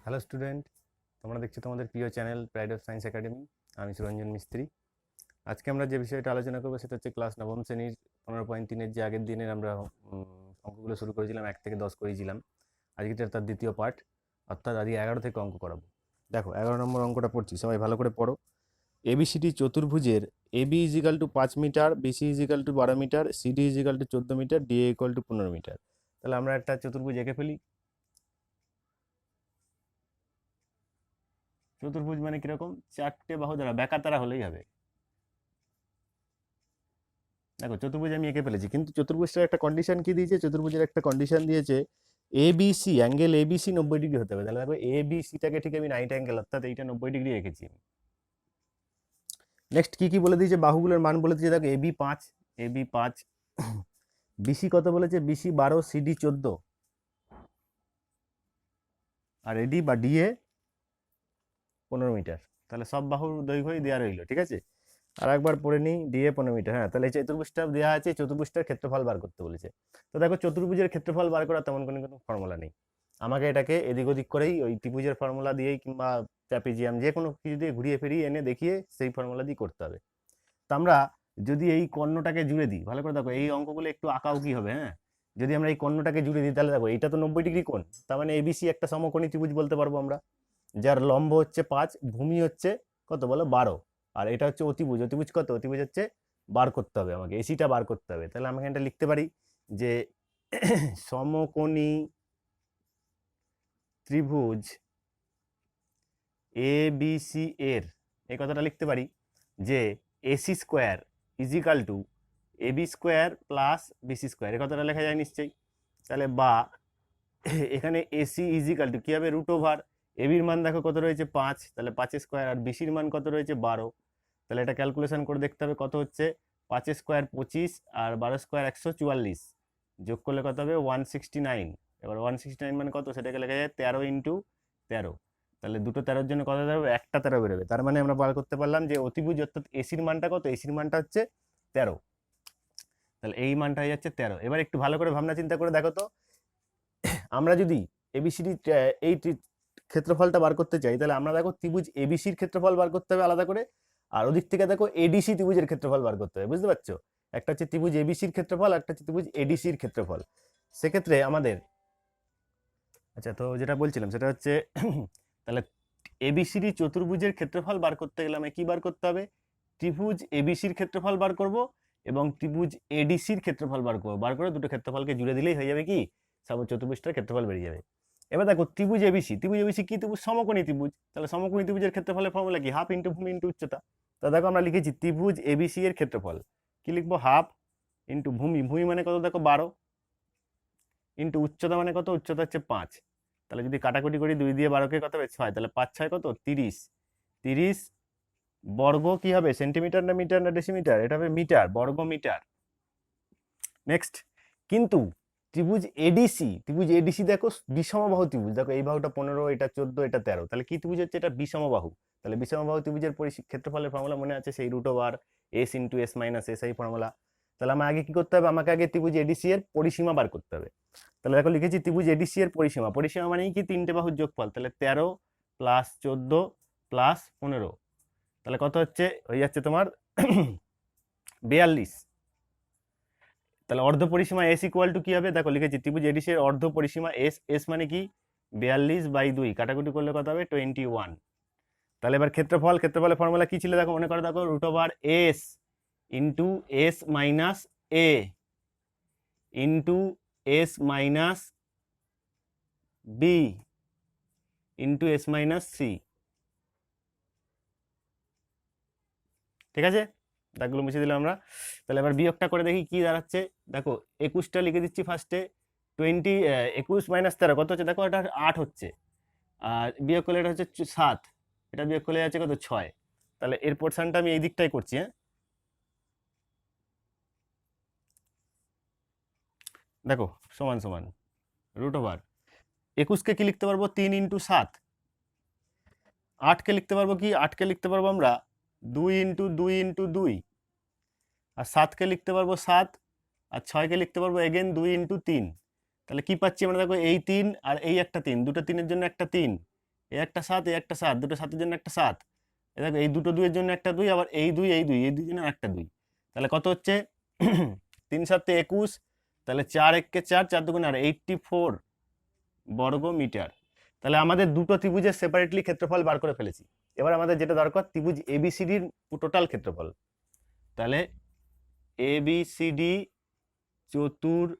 Hello student, তোমরা দেখছো তোমাদের প্রিয় channel pride of science academy. আমি সুরঞ্জন মিস্ত্রি। আজকে আমরা যে বিষয়টা আলোচনা করবো সেটা হচ্ছে ক্লাস নবম শ্রেণীর 15.3-এর যে আগের দিনের আমরা অঙ্কগুলো শুরু করেছিলাম, 1 থেকে 10 করেছিলাম। আজকে তার দ্বিতীয় পার্ট, অর্থাৎ আজকে 11 থেকে অঙ্ক করাবো। দেখো 11 নম্বর অঙ্কটা পড়ছি, সবাই ভালো করে পড়ো। এবিসিডি চতুর্ভুজের AB equal to 5 metre, BC equal to 12 metre, CD equal to 14 metre, DA equal to 15 metre. তাহলে আমরা একটা চতুর্ভুজ এঁকে ফেলি। চতুর্ভুজ মানে কিরকম? 4টে বাহু দ্বারা ব্যাকাতারা হলেই হবে। দেখো চতুর্ভুজ আমি এঁকে ফেলেছি, কিন্তু চতুর্ভুজটার একটা কন্ডিশন কি দিয়েছে? চতুর্ভুজের একটা কন্ডিশন দিয়েছে এবিসি, অ্যাঙ্গেল এবিসি 90 ডিগ্রি হতে হবে। তাহলে দেখো এবিসিটাকে ঠিক আমি 90 অ্যাঙ্গেল, অর্থাৎ এইটা 90 ডিগ্রি রেখেছি। নেক্সট কি কি বলে দিয়েছে? বাহুগুলোর মান বলে দিয়েছে। দেখো এবি 5, বিসি কত বলেছে? বিসি 12, সিডি 14, আর এডি বা ডিএ 15 মিটার। তাহলে সব বাহুর দৈর্ঘ্যই দেওয়া রইলো, ঠিক আছে। আর একবার পড়ে নিই, ডিএ 15 মিটার। হ্যাঁ, তাহলে এই চতুর্ভুজটা দেওয়া আছে, চতুর্ভুজটার ক্ষেত্রফল বার করতে বলেছে। তো দেখো চতুর্ভুজের ক্ষেত্রফল বার করা তেমন কোনো ফর্মুলা নেই। আমাকে এটাকে এদিক ওদিক করেই ওই ত্রিভুজের ফর্মুলা দিয়েই কিংবা ট্র্যাপিজিয়াম যে কোনো কিছু দিয়ে ঘুরিয়ে ফিরিয়ে এনে দেখিয়ে সেই ফর্মুলা দিয়ে করতে হবে। তো আমরা যদি এই কর্ণটাকে জুড়ে দিই, ভালো করে দেখো, এই অঙ্কগুলো একটু আঁকাও কি হবে। হ্যাঁ, যদি আমরা এই কর্ণটাকে জুড়ে দিই তাহলে দেখো এইটা তো 90 ডিগ্রি কোণ, তার মানে এবিসি একটা সমকোণী ত্রিভুজ বলতে পারবো আমরা, যার লম্ব হচ্ছে 5, ভূমি হচ্ছে কত বলো? 12, আর এটা হচ্ছে অতিভুজ। অতিভুজ কত? অতিভুজ হচ্ছে বার করতে হবে, আমাকে এসিটা বার করতে হবে। তাহলে আমি এখানটা লিখতে পারি যে সমকোণী ত্রিভুজ এ বি সি এর এই কথাটা লিখতে পারি যে AC square equal to AB square plus BC square. এই কথাটা লেখা যায় নিশ্চয়ই। তাহলে বা এখানে এসি ইজিক্যাল টু কী হবে? রুট ওভার এবির মান দেখো কত রয়েছে? 5, তাহলে 5 স্কোয়ার, আর বিসির মান কত রয়েছে? 12। তাহলে এটা ক্যালকুলেশন করে দেখতে হবে কত হচ্ছে। 5 স্কোয়ার 25, আর 12 স্কোয়ার 144, যোগ করলে কত হবে? 169। এবার 169 মানে কত? সেটাকে লেখা যায় 13 ইন্টু 13। তাহলে দুটো 13-র জন্য কত বেরোবে? একটা 13 বেরোবে। তার মানে আমরা বার করতে পারলাম যে অতিভুজ অর্থাৎ এসির মানটা কত? এসির মানটা হচ্ছে 13। তাহলে এই মানটা হয়ে যাচ্ছে 13। এবার একটু ভালো করে ভাবনা চিন্তা করে দেখো তো, আমরা যদি এবিসিডি এই ক্ষেত্রফলটা বার করতে চাই, তাহলে আমরা দেখো ত্রিভুজ এবিসির ক্ষেত্রফল বার করতে হবে আলাদা করে, আর ওদিক থেকে দেখো এডিসি ত্রিভুজের ক্ষেত্রফল বার করতে হবে। বুঝতে পারছো? একটা হচ্ছে ত্রিভুজ এবিসির ক্ষেত্রফল, একটা হচ্ছে ত্রিভুজ এডিসির ক্ষেত্রফল। সেক্ষেত্রে আমাদের, আচ্ছা, তো যেটা বলছিলাম সেটা হচ্ছে তাহলে এবিসিডি চতুর্ভুজের ক্ষেত্রফল বার করতে গেলে আমায় কি বার করতে হবে? ত্রিভুজ এবিসির ক্ষেত্রফল বার করব এবং ত্রিভুজ এডিসির ক্ষেত্রফল বার করবো। বার করে দুটো ক্ষেত্রফলকে জুড়ে দিলেই হয়ে যাবে কি? চতুর্ভুজটার ক্ষেত্রফল বেরিয়ে যাবে। এবার দেখো ত্রিভুজ এবিসি কি ত্রিভুজ? সমকোণী ত্রিভুজ। তাহলে সমকোণী ত্রিভুজের ক্ষেত্রফলের ফর্মুলা কি? হাফ ইন্টু ভূমি ইন্টু উচ্চতা। তা দেখো আমরা লিখেছি ত্রিভুজ এবিসি এর ক্ষেত্রফল কি লিখবো? হাফ ইন্টু ভূমি, ভূমি মানে কত দেখো? 12, ইন্টু উচ্চতা মানে কত? উচ্চতা হচ্ছে 5। তাহলে যদি কাটাকুটি করি 2 দিয়ে 12কে কত হবে? 6। তাহলে 5 6 কত? 30। 30 বর্গ কি হবে? সেন্টিমিটার না মিটার না ডেসিমিটার? এটা হবে মিটার, বর্গ মিটার। নেক্সট, কিন্তু ত্রিভুজ এডিসি দেখো বিষমবাহু ত্রিভুজ। দেখো এই বাহুটা 15, এটা 14, এটা 13। তাহলে কি ত্রিভুজ হচ্ছে? এটা বিষমবাহু। তাহলে বিষমবাহু ত্রিভুজের ক্ষেত্রফলের ফর্মুলা মনে আছে? সেই root over S into S minus S, এই ফর্মুলা। তাহলে আমার আগে কি করতে হবে? আমাকে আগে ত্রিভুজ এডিসি এর পরিসীমা বার করতে হবে। তাহলে দেখো লিখেছি ত্রিভুজ এডিসি এর পরিসীমা। পরিসীমা মানে কি? 3টে বাহুর যোগফল। তাহলে 13 প্লাস 14 প্লাস 15, তাহলে কত হচ্ছে? হয়ে যাচ্ছে তোমার 42। তাহলে অর্ধ পরিসীমা এস ইকুয়াল টু কি হবে? দেখো লিখেছি ত্রিভুজ এডিসি এর অর্ধ পরিসীমা এস। এস মানে কি? 42/2, কাটাকুটি করলে কত হবে? 21। তাহলে এবার ক্ষেত্রফলের ফর্মুলা কি ছিল? দেখো মনে করে দেখো, root over S into S minus A into S minus B into S minus C. ঠিক আছে, দাগগুলো মুছে দিলাম আমরা। তাহলে এবার বিয়োগটা করে দেখি কি দাঁড়াচ্ছে। দেখো 21টা লিখে দিচ্ছি ফার্স্টে। 21 মাইনাস 13 কত হচ্ছে? দেখো এটা 8 হচ্ছে, আর বিয়োগ করলে এটা হচ্ছে 7, এটা বিয়োগ করলে যাচ্ছে কত? 6। তাহলে এর পোর্শনটা আমি এই দিকটাই করছি। হ্যাঁ, দেখো সমান সমান রুট ওভার 21কে কি লিখতে পারবো? 3 ইন্টু 7। 8কে লিখতে পারবো কি? 8কে লিখতে পারবো আমরা 2 ইন্টু 2 ইন্টু 2, আর 7কে লিখতে পারবো 7, আর 6কে লিখতে পারবো এগেন 2 ইন্টু 3। তাহলে কি পাচ্ছি আমরা? দেখো এই 3 আর এই একটা 3, দুটো 3-এর জন্য একটা 3, এই একটা 7, এই একটা 7, দুটো 7-এর জন্য একটা 7, দেখো এই দুটো 2-এর জন্য একটা 2, আবার এই 2, এই 2, এই 2 জন্য একটা 2, তাহলে কত হচ্ছে 3 7 21, তাহলে 4 1 4, 4 2 আর 84 বর্গ মিটার। তাহলে আমাদের দুটো ত্রিভুজের সেপারেটলি ক্ষেত্রফল বার করে ফেলেছি। এবার আমাদের যেটা দরকার ত্রিভুজ এবিসিডির টোটাল ক্ষেত্রফল। তাহলে এবিসিডি চতুর্ভুজের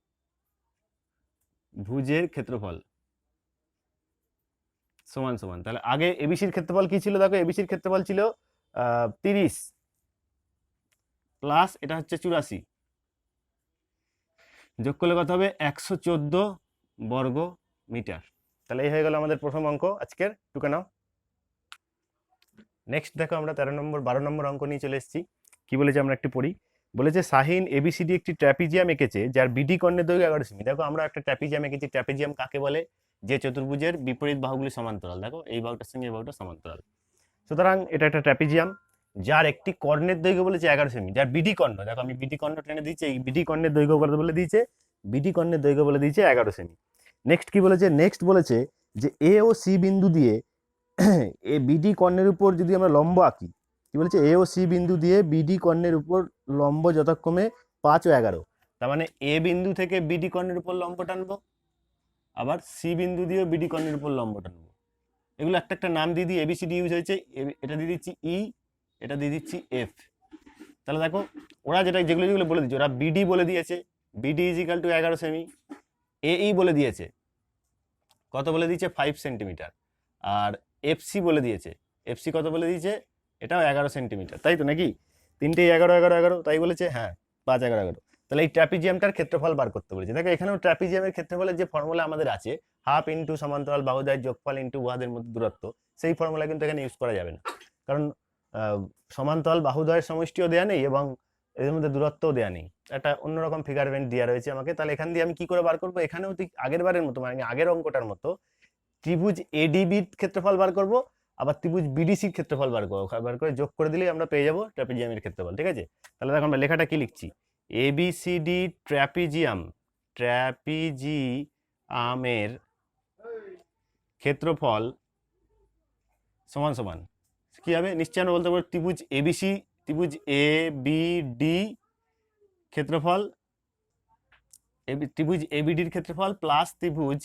ক্ষেত্রফল সমান সমান, তাহলে আগে এবিসির ক্ষেত্রফল কি ছিল, দেখো এবিসির ক্ষেত্রফল ছিল 30 প্লাস এটা হচ্ছে 84, যোগ করলে কত হবে 114 বর্গ মিটার। তাহলে এই হয়ে গেল আমাদের প্রথম অঙ্ক আজকের, টুকে নাও। নেক্সট দেখো আমরা 13 নম্বর 12 নম্বর অঙ্ক নিয়ে চলে এসেছি। কি বলেছে আমরা একটু পড়ি। বলেছে সাহিন এবিসিডি একটি ট্র্যাপিজিয়াম এঁকেছে যার বিডি কর্ণের দৈর্ঘ্য 11 সেমি। দেখো আমরা একটা ট্র্যাপিজিয়াম এঁকেছি। ট্র্যাপিজিয়াম কাকে বলে? যে চতুর্ভুজের বিপরীত বাহুগুলি সমান্তরাল। দেখো এই বাহুটার সঙ্গে এই বাহুটা সমান্তরাল, সুতরাং এটা একটা ট্র্যাপিজিয়াম যার একটি কর্ণের দৈর্ঘ্য বলেছে 11 সেমি, যার বিডি কর্ণ, দেখো আমি বিডি কর্ণ টেনে দিয়েছি, এই বিডি কর্ণের দৈর্ঘ্য কত বলে দিয়েছে, বিডি কর্ণের দৈর্ঘ্য বলে দিয়েছে 11 সেমি। নেক্সট কি বলেছে, নেক্সট বলেছে যে এ ও সি বিন্দু দিয়ে এ বিডি কর্ণের উপর যদি আমরা লম্ব আঁকি, কি বলেছে, এ ও সি বিন্দু দিয়ে বিডি কর্ণের উপর লম্ব যথাক্রমে 5 ও 11, তার মানে এ বিন্দু থেকে বিডি কর্ণের উপর লম্ব টানবো, আবার সি বিন্দু দিয়েও বিডি কর্ণের উপর লম্ব টানবো। এগুলো একটা একটা নাম দিয়ে দিই, এবিসিডি ইউজ হয়েছে, এটা দিয়ে দিচ্ছি ই, এটা দিয়ে দিচ্ছি এফ। তাহলে দেখো ওরা যেগুলো যেগুলো বলে দিচ্ছে, ওরা বিডি বলে দিয়েছে, BD is equal to 11 semi. এই বলে দিয়েছে কত বলে দিয়েছে 5 সেন্টিমিটার, আর এফসি বলে দিয়েছে, এফসি কত বলে দিয়েছে, এটাও 11 সেন্টিমিটার, তাই তো নাকি? তিনটেই 11 11 11, তাই বলেছে, হ্যাঁ 5 11 11। তাহলে এই ট্র্যাপিজিয়ামটার ক্ষেত্রফল বার করতে বলেছে। দেখো এখানেও ট্র্যাপিজিয়ামের ক্ষেত্রফলের যে ফর্মুলা আমাদের আছে, হাফ ইন্টু সমান্তরাল বাহুদ্বয়ের যোগফল ইন্টু উহাদের মধ্যে দূরত্ব, সেই ফর্মুলা কিন্তু এখানে ইউজ করা যাবে না, কারণ সমান্তরাল বাহুদ্বয়ের সমষ্টিও দেওয়া নেই এবং এর মধ্যে দূরত্বও দেওয়া নেই, একটা অন্যরকম ফিগারমেন্ট দেওয়া রয়েছে আমাকে। তাহলে এখান দিয়ে আমি কি করে বার করবো, এখানেও ঠিক আগের বারের মতো, মানে আগের অঙ্কটার মতো ত্রিভুজ এডিবির ক্ষেত্রফল বার করব, আবার ত্রিভুজ বিডিসির ক্ষেত্রফল বার করবো, বার করে যোগ করে দিলেই আমরা পেয়ে যাবো ট্র্যাপিজিয়ামের ক্ষেত্রফল। ঠিক আছে, তাহলে দেখো আমরা লেখাটা কি লিখছি, এবিসিডি ট্র্যাপিজিয়ামের ক্ষেত্রফল সমান সমান কি হবে, নিশ্চয় আমরা বলতে পারবো ত্রিভুজ এবিসি, ত্রিভুজ এ বি ডি ক্ষেত্রফল, ত্রিভুজ এবিডির ক্ষেত্রফল প্লাস ত্রিভুজ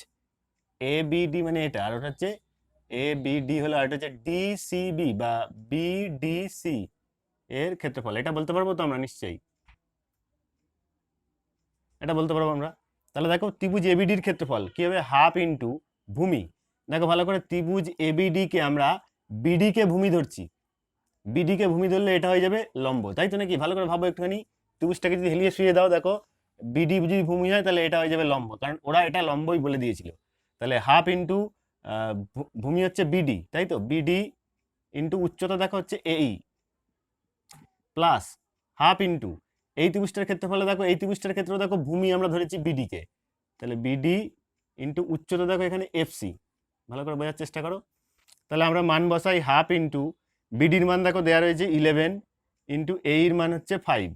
এ বিডি, মানে এটা, আর ওটা হচ্ছে এ বিডি হলো, আর এটা হচ্ছে ডিসিবি বা বিডিসি এর ক্ষেত্রফল। এটা বলতে পারবো তো আমরা নিশ্চয়ই, এটা বলতে পারবো আমরা। তাহলে দেখো ত্রিভুজ এবিডির ক্ষেত্রফল কি হবে, হাফ ইন্টু ভূমি। দেখো ভালো করে, ত্রিভুজ এবিডি কে আমরা বিডি কে ভূমি ধরছি, বিডি কে ভূমি ধরলে এটা হয়ে যাবে লম্ব, তাই তো নাকি? ভালো করে ভাবো একটুখানি, ত্রিভুজটাকে যদি হেলিয়ে শুয়ে দাও, দেখো বিডি যদি ভূমি হয় তাহলে এটা হয়ে যাবে লম্ব, কারণ ওরা এটা লম্বই বলে দিয়েছিল। তাহলে হাফ ইন্টু ভূমি হচ্ছে বিডি, তাই তো, বিডি ইন্টু উচ্চতা দেখো হচ্ছে এই, প্লাস হাফ ইন্টু এই ত্রিভুজটার ক্ষেত্রফলে, দেখো এই ত্রিভুজটার ক্ষেত্রে দেখো ভূমি আমরা ধরেছি বিডি কে, তাহলে বিডি ইন্টু উচ্চতা দেখো এখানে এফসি, ভালো করে বোঝার চেষ্টা করো। তাহলে আমরা মান বসাই, হাফ ইন্টু বিডির মান দেখো দেওয়া রয়েছে 11 ইন্টু এইর মান হচ্ছে 5,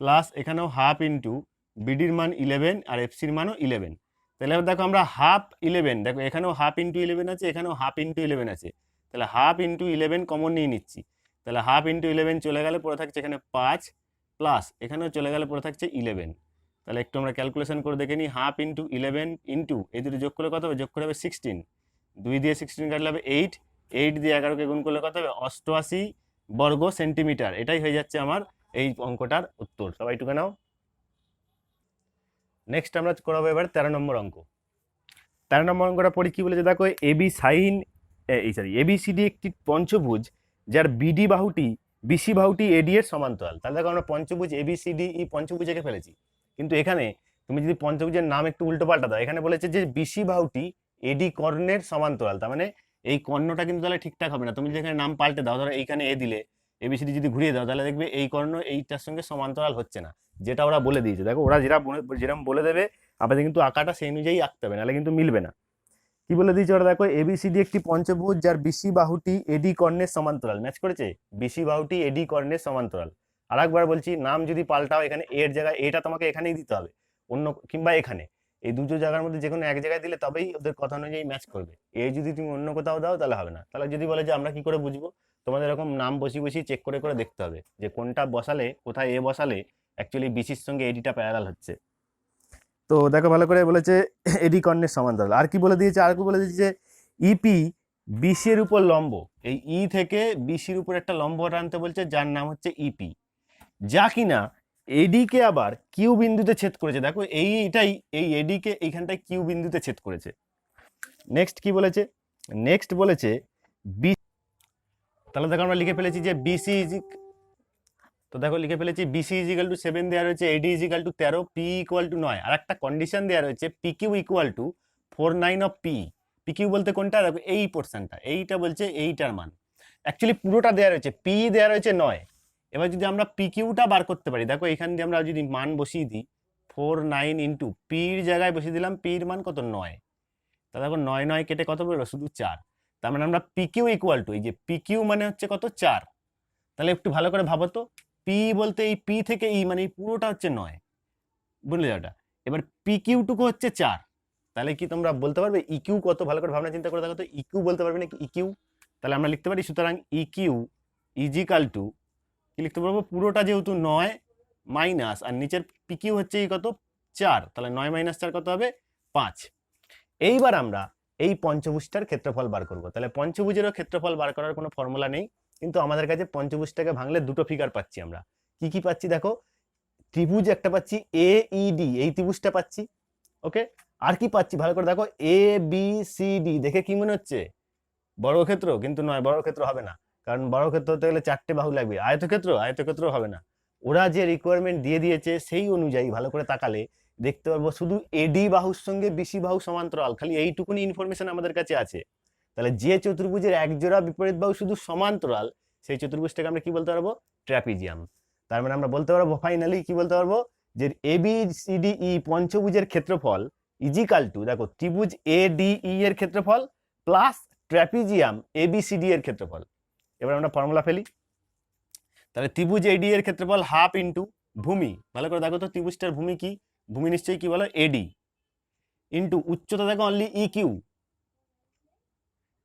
প্লাস এখানেও হাফ ইন্টু বিডির মান 11 আর এফসির মানও 11। তাহলে এবার দেখো আমরা হাফ 11, দেখো এখানেও হাফ ইন্টু 11 আছে, এখানেও হাফ ইন্টু 11 আছে, তাহলে হাফ ইন্টু 11 কমন নিয়ে নিচ্ছি, তাহলে হাফ ইন্টু 11 চলে গেলে পড়ে থাকছে এখানে 5, প্লাস এখানেও চলে গেলে পড়ে থাকছে 11। তাহলে একটু আমরা ক্যালকুলেশন করে দেখে নিই, হাফ ইন্টু 11 ইন্টু এই দুটো যোগ করলে কত হবে, যোগ করে হবে 16, 2 দিয়ে 16 কাটলে হবে 8, 8 দিয়ে 11কে গুণ করলে কত হবে 88 বর্গ সেন্টিমিটার। এটাই হয়ে যাচ্ছে আমার এই অঙ্কটার উত্তর। সবাই টুকে নাও। নেক্সট আমরা করাবো এবার 13 নম্বর অঙ্ক। 13 নম্বর অঙ্কটা পড়ি, কি বলেছে দেখো, এবিসিডি একটি পঞ্চভুজ যার বিডি বাহুটি বিসি বাহুটি এডি এর সমান্তরাল। তাহলে দেখো আমরা পঞ্চভুজ এবিসিডি এই পঞ্চভুজ এঁকে ফেলেছি, কিন্তু এখানে তুমি যদি পঞ্চভুজের নাম একটু উল্টো পাল্টা দাও, এখানে বলেছে যে বিসি বাহুটি এডি কর্ণের সমান্তরাল, তার মানে এই কর্ণটা কিন্তু তাহলে ঠিকঠাক হবে না। তুমি যদি এখানে নাম পাল্টে দাও, ধরো এইখানে এ দিলে, এবিসিডি যদি ঘুরিয়ে দাও, তাহলে দেখবে এই কর্ণ এইটার সঙ্গে সমান্তরাল হচ্ছে না, যেটা ওরা বলে দিয়েছে। দেখো ওরা যেরকম বলে দেবে আমাদের কিন্তু আঁকাটা সেই অনুযায়ী আঁকতে হবে, নাহলে কিন্তু মিলবে না। কি বলে দিয়েছে ওরা, দেখো এবিসিডি একটি পঞ্চভুজ যার বিসি বাহুটি এডি কর্ণের সমান্তরাল, ম্যাচ করেছে, বিসি বাহুটি এডি কর্ণের সমান্তরাল। আর একবার বলছি, নাম যদি পাল্টাও, এখানে এর জায়গায় এটা তোমাকে এখানেই দিতে হবে, অন্য কিংবা এখানে এই দুটো জায়গার মধ্যে যে কোনো এক জায়গায় দিলে তবেই ওদের কথা অনুযায়ী ম্যাচ করবে। যদি তুমি অন্য কোথাও দাও তাহলে হবে না। তাহলে যদি বলে যে আমরা কি করে বুঝবো, তোমাদের এরকম নাম বসিয়ে বসিয়ে চেক করে করে দেখতে হবে যে কোনটা বসালে, কোথায় এ বসালে অ্যাকচুয়ালি বিসির সঙ্গে এডিটা প্যারালাল হচ্ছে। তো দেখো ভালো করে বলেছে এডি কর্ণের সমান্তরাল। আর কি বলে দিয়েছে, আর কি বলে দিয়েছে যে ইপি বিসি এর উপর লম্ব, এই ই থেকে বিসির উপর একটা লম্ব আনতে বলছে যার নাম হচ্ছে ইপি, যা কিনা এডিকে আবার কিউ বিন্দুতে ছেদ করেছে। দেখো এইটাই, এই এডিকে এইখানটায় কিউ বিন্দুতে ছেদ করেছে। নেক্সট কি বলেছে, নেক্সট বলেছে বি, তাহলে দেখো আমরা লিখে ফেলেছি যে বিসি ইজিক, তো দেখো লিখে ফেলেছি বিসি ইজিক্যাল টু 7 দেওয়া রয়েছে, AD equal to 13, P equal to 9, আর একটা কন্ডিশন দেওয়া রয়েছে P Q equal to 49 of P. P Q বলতে কোনটা, দেখো এই পোর্শনটা, এইটা বলছে এইটার মান, অ্যাকচুয়ালি পুরোটা দেওয়া রয়েছে, পি দেওয়া রয়েছে 9। এবার যদি আমরা পি কিউটা বার করতে পারি, দেখো এখান দিয়ে আমরা যদি মান বসিয়ে দিই 49 ইন্টু পির জায়গায় বসিয়ে দিলাম, পির মান কত 9, তা দেখো 9 9 কেটে কত বেরোলো, শুধু 4। তার মানে আমরা পি কিউ ইকুয়াল টু, এই যে পি কিউ মানে হচ্ছে কত 4। তাহলে একটু ভালো করে ভাবো তো, পি বলতে এই পি থেকে ই মানে এই পুরোটা হচ্ছে 9, বুঝলে ওটা। এবার পি কিউ টুকু হচ্ছে 4, তাহলে কি তোমরা বলতে পারবে ইকিউ কত, ভালো করে ভাবনা চিন্তা করে দেখো তো, ইকিউ বলতে পারবে নাকি ইকিউ। তাহলে আমরা লিখতে পারি সুতরাং ইকিউ ইজিক্যাল টু কি লিখতে পারবো, পুরোটা যেহেতু 9 মাইনাস আর নিচের পিকিউ হচ্ছে এই কত 4, তাহলে 9 মাইনাস 4 কত হবে 5। এইবার আমরা এই পঞ্চভুজটার ক্ষেত্রফল বার করব। তাহলে পঞ্চভুজেরও ক্ষেত্রফল বার করার কোনো ফর্মুলা নেই, কিন্তু আমাদের কাছে পঞ্চভুজটাকে ভাঙলে দুটো ফিগার পাচ্ছি আমরা। কি কি পাচ্ছি দেখো, ত্রিভুজ একটা পাচ্ছি এ ই ডি, এই ত্রিভুজটা পাচ্ছি, ওকে। আর কি পাচ্ছি ভালো করে দেখো, এ বি সি ডি, দেখে কি মনে হচ্ছে বর্গক্ষেত্র, কিন্তু নয়, বর্গক্ষেত্র হবে না, কারণ বর্গক্ষেত্র হতে গেলে 4টে বাহু লাগবে। আয়তক্ষেত্র, আয়তক্ষেত্র হবে না। ওরা যে রিকোয়ারমেন্ট দিয়ে দিয়েছে সেই অনুযায়ী ভালো করে তাকালে দেখতে পারবো শুধু এডি বাহুর সঙ্গে বিসি বাহু সমান্তরাল, খালি এইটুকুনি ইনফরমেশন আমাদের কাছে আছে। তাহলে যে চতুর্ভুজের এক জোড়া বিপরীত বাহু শুধু সমান্তরাল, সেই চতুর্ভুজটাকে আমরা কি বলতে পারবো, ট্র্যাপিজিয়াম। তার মানে আমরা বলতে পারবো ফাইনালি, কি বলতে পারবো, যে A B C D E পঞ্চভুজের ক্ষেত্রফল ইজিক্যাল টু, দেখো ত্রিভুজ এ ডি ই এর ক্ষেত্রফল প্লাস ট্র্যাপিজিয়াম এবিসিডি এর ক্ষেত্রফল। এবার আমরা ফর্মুলা ফেলি, তাহলে ত্রিভুজ এডি এর ক্ষেত্রফল হাফ ইন্টু ভূমি, ভালো করে দেখো তো ত্রিভুজটার ভূমি কি, ভূমি নিশ্চয়ই কি বলো এডি, ইন্টু উচ্চতা দেখো অনলি ই কিউ,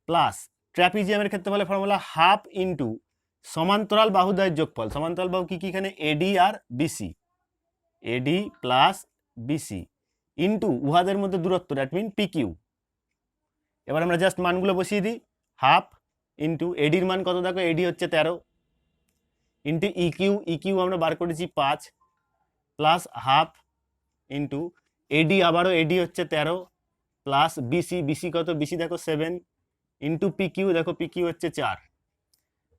প্লাস ট্র্যাপিজিয়ামের ক্ষেত্রফলের ফর্মুলা হাফ ইন্টু সমান্তরাল বাহুদ্বয়ের যোগফল। সমান্তরাল বাহু কি কি এখানে, এডি আর BC, AD plus BC into উহাদের মধ্যে দূরত্ব, দ্যাট মিন পি কিউ। এবার আমরা জাস্ট মানগুলো বসিয়ে দিই, হাফ ইন্টু এডির মান কত দেখো, এডি হচ্ছে 13, ইন্টু ইকিউ, ইকিউ আমরা বার করেছি 5, প্লাস হাফ ইন্টু এডি, আবারও এডি হচ্ছে 13, প্লাস বিসি, বিসি কত, বিসি দেখো 7, ইন্টু পিকিউ, দেখো পিকিউ হচ্ছে 4।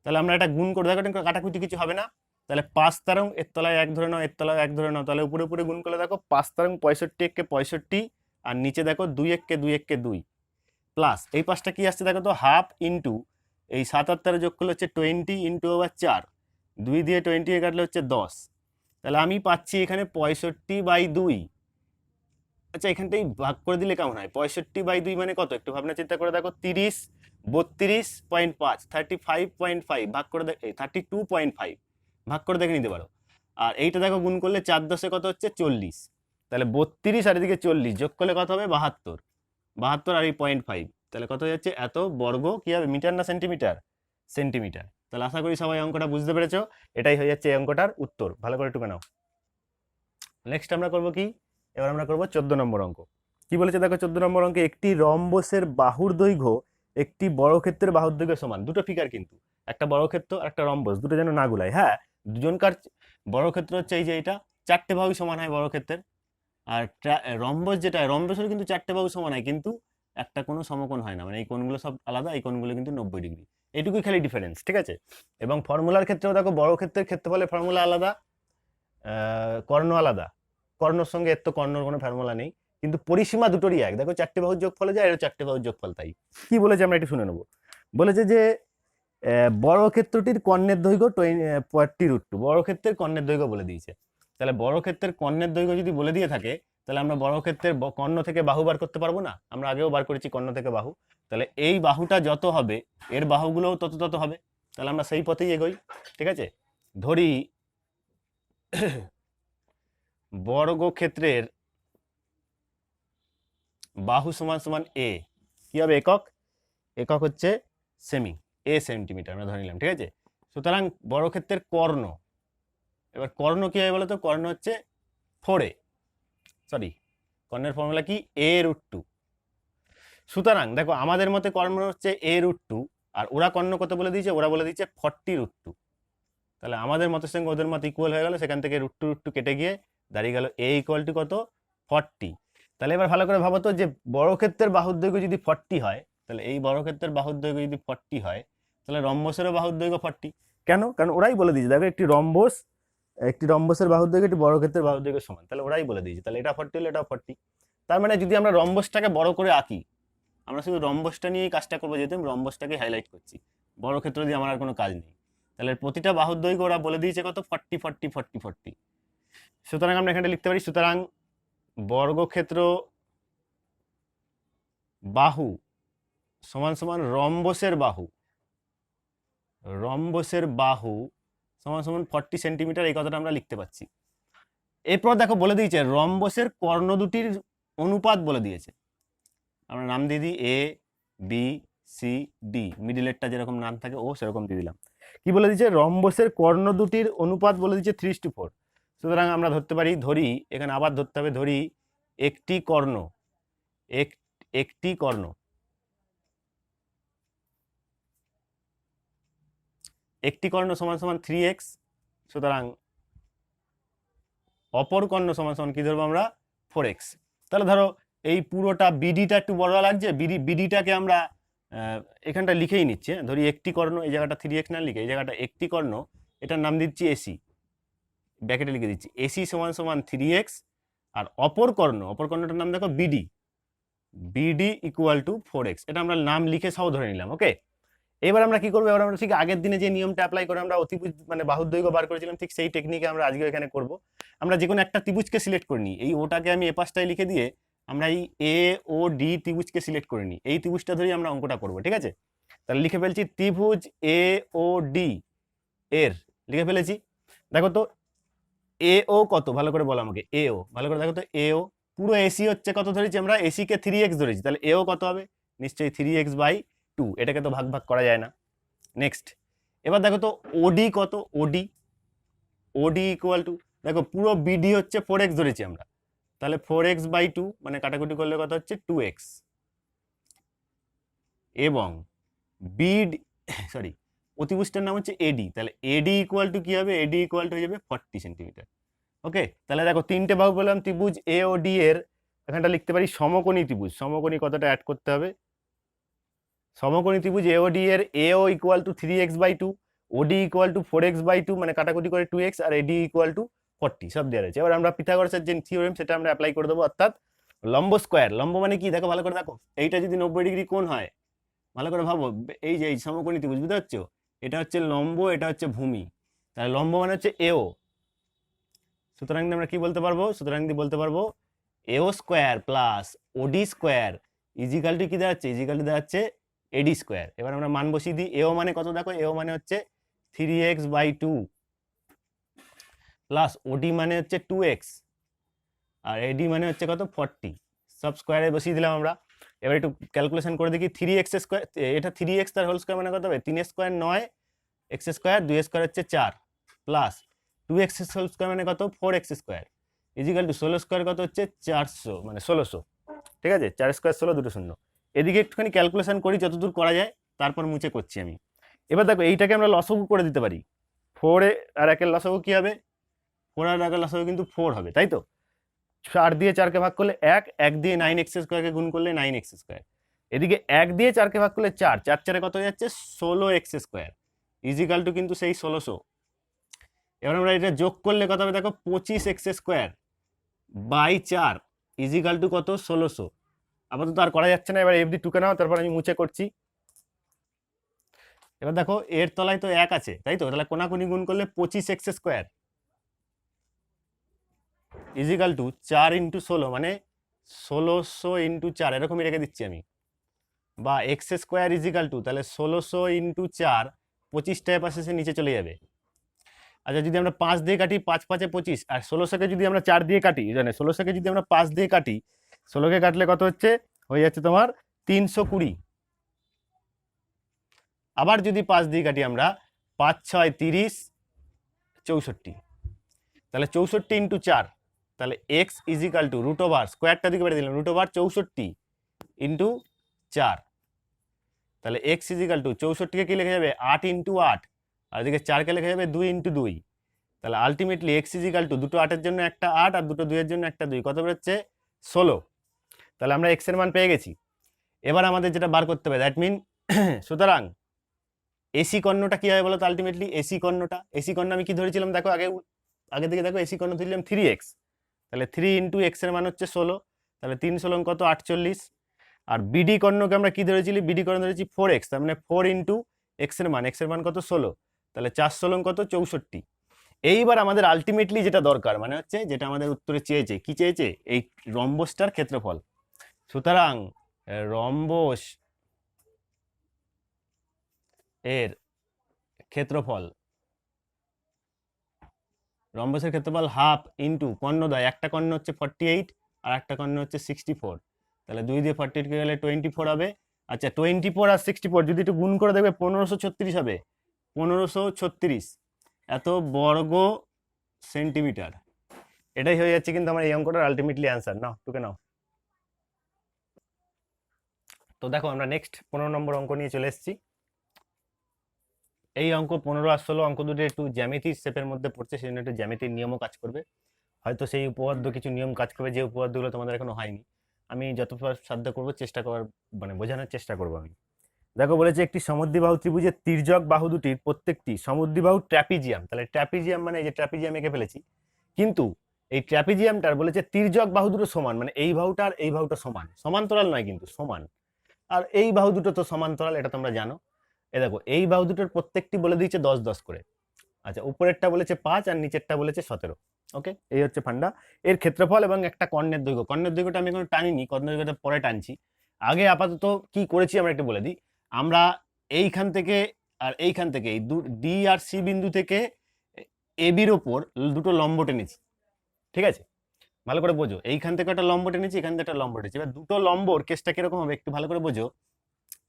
তাহলে আমরা এটা গুণ করে দেখো, কাটাকুটি কিছু হবে না, তাহলে 5 তারং এর তলায় 1 ধরে নাও, এর তলায় 1 ধরে নাও, তাহলে উপরে উপরে গুণ করলে দেখো 5 তারং 65 একে 65, আর নিচে দেখো 2 একে 2 একে 2, প্লাস এই পাঁচটা কি আসছে দেখো তো, হাফ ইন্টু এই 7 আর 13 যোগ করলে হচ্ছে 20 ইন্টু আবার 4, 2 দিয়ে 20 কাটলে হচ্ছে 10। তাহলে আমি পাচ্ছি এখানে 65/2। আচ্ছা এখানটাই ভাগ করে দিলে কেমন হয়, 65/2 মানে কত, একটু ভাবনা চিন্তা করে দেখো, 30, 32.5, 35.5 ভাগ করে 32.5 ভাগ করে দেখে নিতে পারো। আর এইটা দেখো গুণ করলে 4 10 কত হচ্ছে 40, তাহলে 32 আর এদিকে 40 যোগ করলে কত হবে 72, 72 আর এই 0.5, তাহলে কত হয়ে যাচ্ছে, এত বর্গ কি হবে, মিটার না সেন্টিমিটার, সেন্টিমিটার। তাহলে আশা করি সবাই অঙ্কটা বুঝতে পেরেছো, এটাই হয়ে যাচ্ছে এই অঙ্কটার উত্তর, ভালো করে টুকে নাও। নেক্সট আমরা করব কি, এবার আমরা করব 14 নম্বর অঙ্ক। কি বলেছে দেখো 14 নম্বর অঙ্কে, একটি রম্বসের বাহুর দৈর্ঘ্য একটি বর্গক্ষেত্রের বাহুর দৈর্ঘ্য সমান। দুটো ফিগার কিন্তু, একটা বর্গক্ষেত্র আর একটা রম্বস, দুটো যেন না গুলাই। হ্যাঁ, দুজনকার বর্গক্ষেত্র হচ্ছে এই যে এটা, 4টে বাহু সমান হয় বর্গক্ষেত্রের, আর রম্বস যেটা, রম্বসের কিন্তু 4টে বাহু সমান হয়, কিন্তু একটা কোনো সমকোণ হয় না, মানে এই কোণগুলো সব আলাদা, এই কোণগুলো কিন্তু 90 ডিগ্রি, এইটুকুই খালি ডিফারেন্স, ঠিক আছে। এবং ফর্মুলার ক্ষেত্রেও দেখো বর্গক্ষেত্রের ক্ষেত্রফলের ফর্মুলা আলাদা, কর্ণ আলাদা, কর্ণর সঙ্গে এর তো কর্ণর কোনো ফর্মুলা নেই, কিন্তু পরিসীমা দুটোরই এক। দেখো 4টে বাহুর যোগফলে যায়, এর 4টে বাহুর যোগফল তাই। কি বলেছে আমরা একটু শুনে নেবো, বলেছে যে বর্গক্ষেত্রটির কর্ণের দৈর্ঘ্য 40√2, বর্গক্ষেত্রের কর্ণের দৈর্ঘ্য বলে দিয়েছে। তাহলে বর্গক্ষেত্রের কর্ণের দৈর্ঘ্য যদি বলে দিয়ে থাকে, তাহলে আমরা বর্গক্ষেত্রের কর্ণ থেকে বাহু বার করতে পারবো না, আমরা আগেও বার করেছি কর্ণ থেকে বাহু। তাহলে এই বাহুটা যত হবে এর বাহুগুলোও তত তত হবে, তাহলে আমরা সেই পথেই এগোই, ঠিক আছে। ধরি বর্গক্ষেত্রের বাহু সমান সমান এ, কি হবে একক? একক হচ্ছে সেমি, এ সেন্টিমিটার আমরা ধরে নিলাম, ঠিক আছে। সুতরাং বর্গক্ষেত্রের কর্ণ, এবার কর্ণ কি হবে বলো তো? কর্ণ হচ্ছে 4a, সরি কর্ণের ফর্মুলা কি? a√2। সুতরাং দেখো আমাদের মতে কর্ণ হচ্ছে a√2, আর ওরা কর্ণ কত বলে দিয়েছে? ওরা বলে দিয়েছে 40√2। তাহলে আমাদের মতের সঙ্গে ওদের মত ইকুয়াল হয়ে গেল, সেখান থেকে √2 কেটে গিয়ে দাঁড়িয়ে গেল a = কত? 40। তাহলে এবার ভালো করে ভাবো তো, যে বর্গক্ষেত্রের বাহুর দৈর্ঘ্য যদি 40 হয়, তাহলে এই বর্গক্ষেত্রের বাহুর দৈর্ঘ্য যদি 40 হয়, তাহলে রম্বসেরও বাহুর দৈর্ঘ্য 40। কেন? কারণ ওরাই বলে দিয়েছে, দেখো একটি রম্বসের বাহুর দৈর্ঘ্য একটি বর্গক্ষেত্রের বাহুর দৈর্ঘ্য সমান, তাহলে ওরাই বলে দিয়েছে, তাহলে এটা 40 হলে এটাও 40। তার মানে যদি আমরা রম্বসটাকে বড় করে আঁকি, আমরা শুধু রম্বসটা নিয়েই কাজটা করবো, যেহেতু আমি রম্বসটাকে হাইলাইট করছি, বর্গক্ষেত্র দিয়ে আমার আর কোনো কাজ নেই। তাহলে প্রতিটা বাহুর দৈর্ঘ্য ওরা বলে দিয়েছে কত? 40 40 40 40। সুতরাং আমরা এখানে লিখতে পারি, সুতরাং বর্গক্ষেত্র বাহু সমান সমান রম্বসের বাহু, রম্বসের বাহু সমান সমান 40 সেন্টিমিটার, এই কথাটা আমরা লিখতে পাচ্ছি। এরপর দেখো বলে দিয়েছে রম্বসের কর্ণ দুটির অনুপাত বলে দিয়েছে, আমরা নাম দিয়ে দিই এ বি সি ডি, মিডিলেরটা যেরকম নাম থাকে ও সেরকম দিয়ে দিলাম। কি বলে দিয়েছে? রম্বসের কর্ণ দুটির অনুপাত বলে দিয়েছে 3:4। সুতরাং আমরা ধরতে পারি, ধরি এখানে আবার ধরতে হবে, ধরি একটি কর্ণ, একটি কর্ণ, একটি কর্ণ সমান সমান 3x। সুতরাং অপর কর্ণ সমান সমান কি ধরবো আমরা? 4x। তাহলে ধরো এই পুরোটা বিডিটা একটু বড় লাগছে, বিডিটাকে আমরা এখানটা লিখেই নিচ্ছে, ধরি একটি কর্ণ, এই জায়গাটা 3x না লিখে এই জায়গাটা একটি কর্ণ, এটার নাম দিচ্ছি এসি, ব্র্যাকেটে লিখে দিচ্ছি এসি সমান সমান 3x। আর অপর কর্ণটার নাম দেখো বিডি, বিডি = 4x। এটা আমরা নাম লিখে সহ ধরে নিলাম, ওকে। এবার আমরা কি করবো? এবার আমরা ঠিক আগের দিনে যে নিয়মটা অ্যাপ্লাই করে আমরা অতিভুজ মানে বাহুর দৈর্ঘ্য বার করেছিলাম, ঠিক সেই টেকনিকে আমরা আজকে এখানে করব। আমরা যে কোনো একটা ত্রিভুজকে সিলেক্ট করে নিই, এই ওটাকে আমি এপাশটায় লিখে দিয়ে আমরা এই এ ও ডি ত্রিভুজকে সিলেক্ট করে নিই, এই ত্রিভুজটা ধরেই আমরা অঙ্কটা করব, ঠিক আছে। তাহলে লিখে ফেলছি ত্রিভুজ এ ও ডি এর, লিখে ফেলেছি। দেখো তো এ ও কত, ভালো করে বলো আমাকে, এ ও ভালো করে দেখো তো, এ ও পুরো এসি হচ্ছে কত ধরেছি আমরা? এসি কে 3x ধরেছি, তাহলে এ ও কত হবে? নিশ্চয়ই 3x/2, এটাকে তো ভাগ করা যায় না। নেক্সট, এবার দেখো তো ওডি কত? ওডি = দেখো পুরো বিডি হচ্ছে 4x ধরেছি আমরা, তাহলে 4x/2 মানে কাটাকুটি করলে কত হচ্ছে? 2x। এবং বিড সরি অতিভুজটার নাম হচ্ছে এডি, তাহলে এডি = কি হবে? এডি = হয়ে যাবে 40 সেন্টিমিটার, ওকে। তাহলে দেখো তিনটে বাহু বললাম ত্রিভুজ এ ও ডি এর, এখানটা লিখতে পারি সমকোণী ত্রিভুজ, সমকোণী কথাটা অ্যাড করতে হবে। সমকোণী ত্রিভুজ এ ও ডি এর এও = 3x/2, ওডি = 4x/2 মানে কাটাকুটি করে 2x, আর এডি = 40, সব দেওয়া রয়েছে। এবার আমরা পিথাগোরাসের যে থিওরেম সেটা আমরা অ্যাপ্লাই করে দেবো, অর্থাৎ লম্ব স্কোয়ার। লম্ব মানে কি? দেখো ভালো করে দেখো, এইটা যদি 90 ডিগ্রি কোণ হয়, ভালো করে ভাবো, এই যে এই সমকোণী ত্রিভুজ, বুঝতে পারছো? এটা হচ্ছে লম্ব, এটা হচ্ছে ভূমি, তাহলে লম্ব মানে হচ্ছে এও। সুতরাং আমরা কি বলতে পারবো? সুতরাং বলতে পারবো এও স্কোয়ার প্লাস ওডি স্কোয়ার = কি দাঁড়াচ্ছে? দাঁড়াচ্ছে এডি স্কোয়ার। এবার আমরা মান বসিয়ে দিই। এও মানে কত? দেখো এও মানে হচ্ছে 3x/2 প্লাস ওডি মানে হচ্ছে 2x, আর এডি মানে হচ্ছে কত? 40। সব স্কোয়ারে বসিয়ে দিলাম আমরা। এবার একটু ক্যালকুলেশন করে দেখি, 3x স্কোয়ার, এটা 3x তার হোল স্কোয়ার মানে কত হবে? 3 স্কোয়ার 9, x স্কোয়ার 2 স্কোয়ার হচ্ছে 4, প্লাস 2x হোল স্কোয়ার মানে কত? 4x স্কোয়ার = 16 স্কোয়ার কত হচ্ছে? 400 মানে 1600, ঠিক আছে। 4 স্কোয়ার 16, দুটো শূন্য। এদিকে একটুখানি ক্যালকুলেশন করি যতদূর করা যায়, তারপর মুছে করছি আমি। এবার দেখো এইটাকে আমরা লসাগু করে দিতে পারি। 4 আর 1 এর লসাগু কি হবে? 4 আর 1 এর লসাগু কিন্তু 4 হবে, তাই তো। 4 দিয়ে 4কে ভাগ করলে 1, 1 দিয়ে 9x স্কোয়ারকে গুণ করলে 9x স্কোয়ার। এদিকে 1 দিয়ে 4কে ভাগ করলে 4, 4 4 কত হয়ে যাচ্ছে? 16x স্কোয়ার = কিন্তু সেই 1600। এবার আমরা এটা যোগ করলে কত হবে? দেখো 25x স্কোয়ার বাই 4 = কত? 1600। আপাতত আর করা যাচ্ছে না, এবার FD টুকে নাও, তারপর আমি মুছে করছি। এবার দেখো এর তলায় তো 1 আছে, তাই তো, তাহলে কোনাকুনি গুণ করলে 25x স্কোয়ার = 4 × 16 মানে 1600 × 4, এরকমই রেখে দিচ্ছি আমি। বা x স্কোয়ার = তাহলে 1600 × 4, 25টা পাশে সে নিচে চলে যাবে। আচ্ছা যদি আমরা 5 দিয়ে কাটি, 5 5 25, আর 1600কে যদি আমরা 4 দিয়ে কাটি, জানেন 1600কে যদি আমরা 5 দিয়ে কাটি, 16কে কাটলে কত হচ্ছে, হয়ে যাচ্ছে তোমার 320। আবার যদি 5 দিয়ে কাটি আমরা, 5 6 30 64, তাহলে 64 ইন্টু 4, তাহলে X equal to root over, স্কোয়ারটা দিকে বেড়ে দিলাম, রুট ওভার 64 ইন্টু 4, তাহলে এক্স ইজিক্যাল টু 64কে কি লেখা যাবে 8 ইন্টু 8, আর এদিকে 4কে লেখা যাবে 2 ইন্টু 2, তাহলে আলটিমেটলি এক্স ইজিক্যাল টু দুটো 8-এর জন্য একটা 8 আর দুটো 2-এর জন্য একটা 2, কত বেরোচ্ছে 16। তাহলে আমরা এক্স এর মান পেয়ে গেছি। এবার আমাদের যেটা বার করতে হবে, দ্যাট মিন সুতরাং এসি কর্ণটা কি হবে বলো তো, আলটিমেটলি এসি কর্ণ আমি কি ধরেছিলাম দেখো, আগে থেকে দেখো, এসি কর্ণ ধরলাম 3x, তাহলে 3 ইন্টু এক্স এর মান হচ্ছে 16, তাহলে 3 16 কত 48। আর বিডি কর্ণকে আমরা কি ধরেছিলি, বিডি কর্ণ ধরেছি 4x, তার মানে 4 ইন্টু এক্স এর মান কত 16, তাহলে 4 16 কত 64। এইবার আমাদের আলটিমেটলি যেটা দরকার মানে হচ্ছে, যেটা আমাদের উত্তরে চেয়েছে, কি চেয়েছে, এই রম্বসটার ক্ষেত্রফল। সুতরাং রম্বস এর ক্ষেত্রফল, রম্বসের ক্ষেত্রফল হাফ ইন্টু কর্ণদ্বয়, একটা কর্ণ হচ্ছে 48 আর একটা কর্ণ হচ্ছে 64, তাহলে 2 দিয়ে 48 কে গেলে 24 হবে। আচ্ছা 24 আর 64 যদি একটু গুণ করে দেখবে 1536 হবে, 1536 এত বর্গ সেন্টিমিটার। এটাই হয়ে যাচ্ছে কিন্তু আমার এই অঙ্কটার আলটিমেটলি অ্যান্সার। নাও টুকে নাও। তো দেখো আমরা নেক্সট 15 নম্বর অঙ্ক নিয়ে চলে এসেছি। এই অঙ্ক 15 আর 16 অঙ্ক দুটো একটু জ্যামিতির শেপের মধ্যে পড়ছে, সেই জন্য একটু জ্যামিতির নিয়মও কাজ করবে, হয়তো সেই উপপাদ্য কিছু নিয়ম কাজ করবে যে উপপাদ্যগুলো তোমাদের এখনো হয়নি। আমি যতটা সাধ্য করবো চেষ্টা করার, মানে বোঝানোর চেষ্টা করবো আমি। দেখো বলেছে একটি সমদ্বিবাহু ত্রিভুজের তির্যক বাহু দুটির প্রত্যেকটি সমদ্বিবাহু ট্র্যাপিজিয়াম, তাহলে ট্র্যাপিজিয়াম মানে এই যে ট্র্যাপিজিয়াম এঁকে ফেলেছি, কিন্তু এই ট্র্যাপিজিয়ামটার বলেছে তির্যক বাহু দুটো সমান, মানে এই বাহুটা আর এই বাহুটা সমান, সমান্তরাল নয় কিন্তু সমান, আর এই বাহু দুটো তো সমান্তরাল, এটা তোমরা জানো। এ দেখো এই বাহু দুটোর প্রত্যেকটি বলে দিয়েছে 10 10 করে। আচ্ছা উপরেরটা বলেছে 5 আর নিচেরটা বলেছে 17। ওকে, এই হচ্ছে ফান্ডা। এর ক্ষেত্রফল এবং একটা কর্ণের দৈর্ঘ্য, কর্ণের দৈর্ঘ্যটা আমি এখন টানিনি, কর্ণের দৈর্ঘ্যটা পরে টানছি। আগে আপাতত কি করেছি আমরা একটু বলে দিই। আমরা এইখান থেকে আর এইখান থেকে এই ডি আর সি বিন্দু থেকে এবির ওপর দুটো লম্ব টেনেছি, ঠিক আছে, ভালো করে বোঝো। এইখান থেকে একটা লম্ব টেনেছি, এখান থেকে একটা লম্ব টেনেছি। এবার দুটো লম্বর কেসটা কিরকম হবে একটু ভালো করে বোঝো।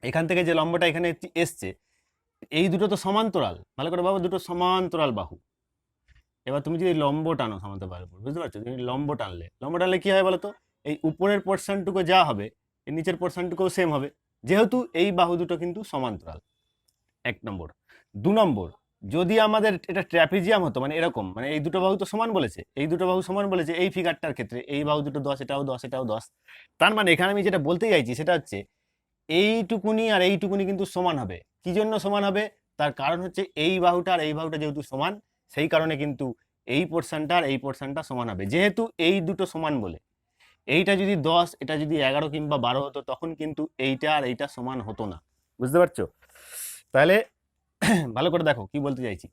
এখান থেকে যে লম্বটা এখানে এসছে, এই দুটো তো সমান্তরাল, ভালো করে ভাবো, দুটো সমান্তরাল বাহু। এবার তুমি যদি লম্ব টানো সমান্তরাল বাহুর উপর, বুঝতে পারছো, তুমি লম্ব টানলে কি হয় বলো তো, এই উপরের পোর্শনটুকু যা হবে এই নিচের পোর্শনটুকুও সেম হবে, যেহেতু এই বাহু দুটো কিন্তু সমান্তরাল। 1 নম্বর। 2 নম্বর, যদি আমাদের এটা ট্র্যাপিজিয়াম হতো, মানে এরকম, মানে এই দুটো বাহু তো সমান বলেছে, এই দুটো বাহু সমান বলেছে, এই ফিগারটার ক্ষেত্রে এই বাহু দুটো 10, এটাও 10, এটাও 10, তার মানে এখানে আমি যেটা বলতে চাইছি সেটা হচ্ছে এইটুকুনি আর এইটুকুনি কিন্তু সমান হবে। কি জন্য সমান হবে, তার কারণ হচ্ছে এই বাহুটা আর এই বাহুটা যেহেতু সমান, সেই কারণে কিন্তু এই পোর্শনটা আর এই পোর্শনটা সমান হবে, যেহেতু এই দুটো সমান বলে। এইটা যদি 10, এটা যদি 11 কিংবা 12 হতো, তখন কিন্তু এইটা আর এইটা সমান হতো না, বুঝতে পারছো। তাহলে ভালো করে দেখো কি বলতে চাইছি।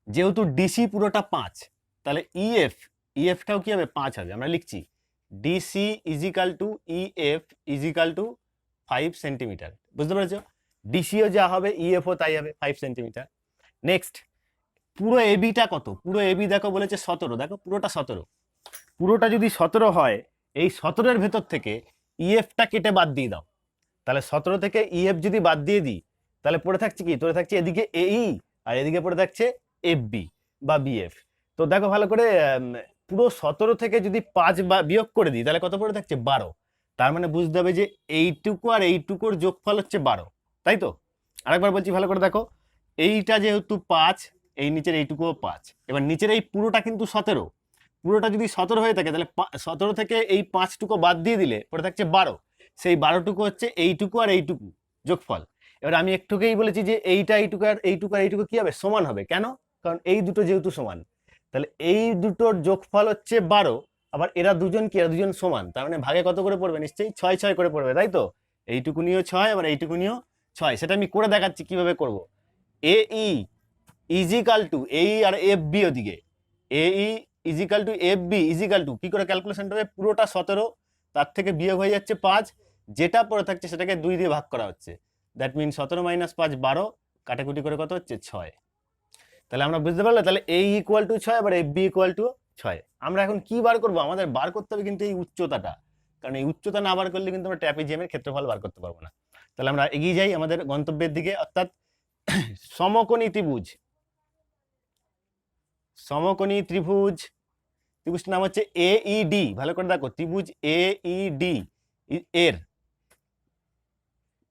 যেহেতু ডিসি পুরোটা 5, তাহলে ইএফটাও কি হবে 5 হবে। আমরা লিখছি DC equal to EF equal to 5 centimetre, বুঝতে পেরেছো। ডিসিও যা হবে ইএফও তাই হবে 5 সেন্টিমিটার। নেক্সট, পুরো এবিটা কত, পুরো এবি দেখো বলেছে 17, দেখো পুরোটা 17, পুরোটা যদি 17 হয়, এই 17-এর ভেতর থেকে ইএফটা কেটে বাদ দিয়ে দাও, তাহলে 17 থেকে ইএফ যদি বাদ দিয়ে দিই, তাহলে পড়ে থাকছে কি, পড়ে থাকছে এদিকে এই আর এদিকে পড়ে থাকছে এফবি বা বিএফ। তো দেখো ভালো করে, পুরো 17 থেকে যদি 5 বা বিয়োগ করে দিই, তাহলে কত পড়ে থাকছে 12, তার মানে বুঝতে হবে যে এইটুকু আর এইটুকুর যোগফল হচ্ছে 12, তাই তো। আরেকবার বলছি ভালো করে দেখো, এইটা যেহেতু 5, এই নিচের এইটুকুও 5, এবার নিচের এই পুরোটা কিন্তু 17, পুরোটা যদি 17 হয়ে থাকে, তাহলে 17 থেকে এই 5টুকু বাদ দিয়ে দিলে পড়ে থাকছে 12, সেই 12টুকু হচ্ছে এইটুকু আর এইটুকু যোগফল। এবার আমি একটুকেই বলেছি যে এইটা এইটুকু আর এইটুকু আর এইটুকু কি হবে, সমান হবে। কেন, কারণ এই দুটো যেহেতু সমান, তাহলে এই দুটোর যোগফল হচ্ছে 12, আবার এরা দুজন কি, এরা দুজন সমান, তার মানে ভাগে কত করে পড়বে, নিশ্চয়ই 6 6 করে পড়বে, তাই তো। এইটুকু নিয়েও 6, আবার এইটুকু নিয়েও 6, সেটা আমি করে দেখাচ্ছি কিভাবে করব। এই ইজিক্যাল টু এই আর এফ বি, ওদিকে এই equal to F B equal to, কি করে ক্যালকুলেশনটা হবে, পুরোটা 17, তার থেকে বিয়োগ হয়ে যাচ্ছে 5, যেটা পড়ে থাকছে সেটাকে 2 দিয়ে ভাগ করা হচ্ছে, দ্যাট মিন 17 - 5 12, কাটাকুটি করে কত হচ্ছে 6। তাহলে আমরা বুঝতে পারলাম, তাহলে এই ইকুয়াল টু 6, আবার এফ বি ইকুয়াল টু 6। আমরা এখন কি বার করব? আমাদের বার করতে হবে কিন্তু এই উচ্চতাটা, কারণ এই উচ্চতা না বার করলে কিন্তু আমরা ট্র্যাপিজিয়ামের ক্ষেত্রফল বার করতে পারবো না। তাহলে আমরা এগিয়ে যাই আমাদের গন্তব্যের দিকে, অর্থাৎ সমকোণী ত্রিভুজ। সমকোণী ত্রিভুজ, ত্রিভুজটার নাম হচ্ছে AED। ভালো করে দেখো, ত্রিভুজ AED এর,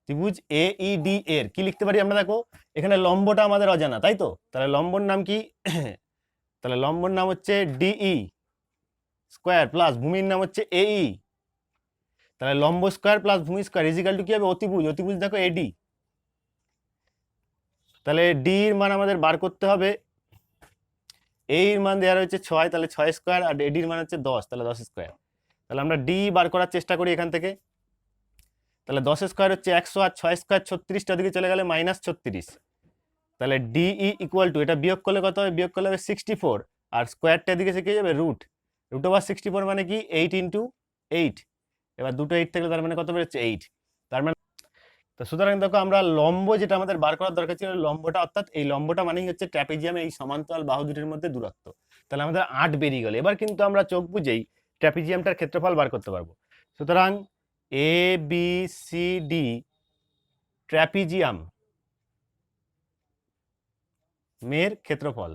ত্রিভুজ AED এর কি লিখতে পারি আমরা? দেখো এখানে লম্বটা আমাদের অজানা, তাই তো? তাহলে লম্বর নাম কি? তাহলে লম্বর নাম হচ্ছে DE স্কোয়ার প্লাস ভূমির নাম হচ্ছে AE। তাহলে লম্ব স্কোয়ার প্লাস ভূমি স্কোয়ার ইজিক্যাল টু কি হবে? অতিভুজ। অতিভুজ দেখো AD। তাহলে D এর মান আমাদের বার করতে হবে। A এর মান দেওয়া রয়েছে 6, তাহলে 6 স্কোয়ার, আর AD এর মান হচ্ছে 10, তাহলে 10 স্কোয়ার। তাহলে আমরা D বার করার চেষ্টা করি এখান থেকে। তাহলে 10 স্কোয়ার হচ্ছে 100, আর 6 স্কোয়ার 36, দিকে চলে গেলে -36। তাহলে DE ইকুয়াল টু, এটা বিয়োগ করলে কত হবে? বিয়োগ করলে হবে 64, আর স্কোয়ারটার দিকে সে কি যাবে? √64 মানে কি? 8 × 8। এবার দুটো 8 থাকলে তার মানে কত বেরোচ্ছে? 8। তার মানে তো সুতরাং দেখো আমরা লম্ব যেটা আমাদের বার করার দরকার ছিল, লম্বটা, অর্থাৎ এই লম্বটা মানেই হচ্ছে ট্র্যাপিজিয়ামের এই সমান্তরাল বাহু দুটির মধ্যে দূরত্ব। তাহলে আমাদের 8 বেরিয়ে গেল। এবার কিন্তু আমরা চোখ বুঝেই ট্র্যাপিজিয়ামটার ক্ষেত্রফল বার করতে পারবো। সুতরাং ABCD ট্র্যাপিজিয়াম মের ক্ষেত্রফল,